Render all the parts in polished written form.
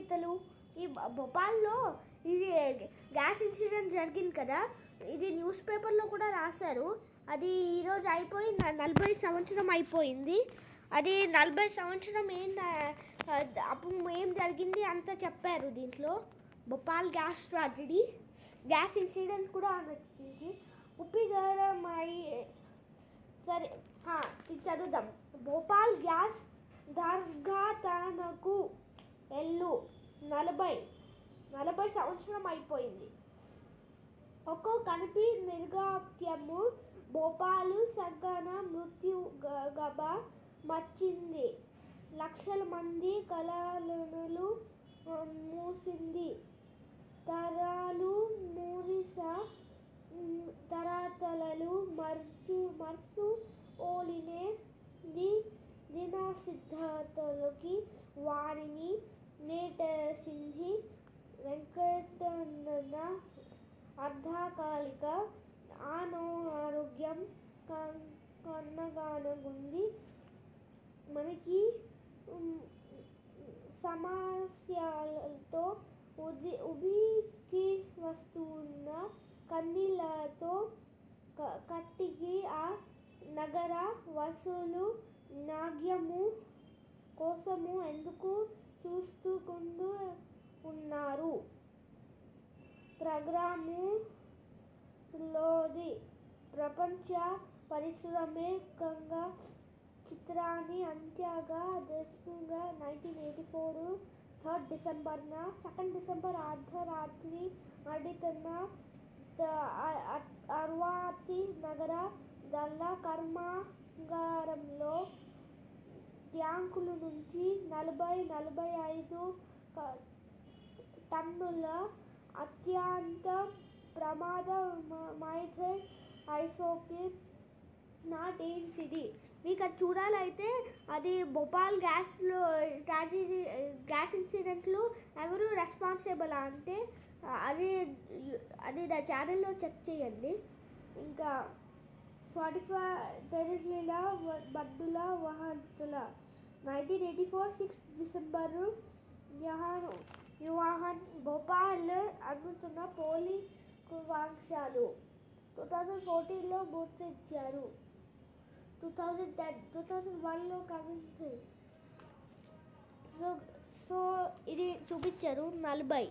నేతలు ఈ భోపాల్లో ఇది గ్యాస్ ఇన్సిడెంట్ జరిగింది కదా, ఇది న్యూస్ పేపర్లో కూడా రాశారు. అది ఈరోజు అయిపోయి 40 సంవత్సరం అయిపోయింది. అది 40 సంవత్సరం అప్పుడు ఏం జరిగింది అంతా చెప్పారు దీంట్లో. Bhopal gas tragedy, gas incident కూడా నచ్చింది. ఉప్పిగరమై సరే ఇది చదువుదాం. భోపాల్ గ్యాస్ దుర్ఘటనకు ఏళ్ళు 40 సంవత్సరం అయిపోయింది. ఒక్కో కనిపి నిర్గాప్యము భోపాలు సగన మృత్యు గబ మచ్చింది. లక్షల మంది కళలను మూసింది. తరాలు మూరిస తరాతలలు మర్సు ఓలినే దినసిద్ధతలకి వారిని నేటసింది. వెంకటన్న అర్ధకాలిక అనారోగ్యం కన్నగానగుంది. మనకి సమస్యలతో ఉబికి వస్తున్న కన్నీళ్లతో కట్టికి ఆ నగర వసూలు నాగ్యము కోసము ఎందుకు చూస్తుకుంటూ ఉన్నారు. ప్రోగ్రాములోది ప్రపంచ పారిశ్రామికంగా చిత్రాన్ని అంత్యగా దర్శకుగా 1984 3rd డిసెంబర్న 2nd డిసెంబర్ అర్ధరాత్రి నడుతున్న అర్వాతి నగర దళ కర్మాగారంలో ట్యాంకుల నుంచి 40-45 టన్నుల అత్యంత ప్రమాదమైన ఐసోప్యూర్ నాటించింది. మీకు అది చూడాలైతే అది భోపాల్ గ్యాస్ ఇన్సిడెంట్లో ఎవరు రెస్పాన్సిబుల్ అంటే అది నా ఛానల్లో చెక్ చేయండి. ఇంకా 45 తెరలిల బద్దుల వహంతుల 1984 6th డిసెంబరు యువహన్ భోపాల్ అందుతున్న పోలీసు 2014లో గుర్తించారు. 2001లో కమిషన్ సో ఇది చూపించారు. 40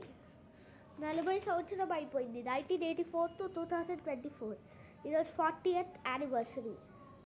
సంవత్సరం అయిపోయింది. 1984 to 2024 ఈరోజు 40th యానివర్సరీ.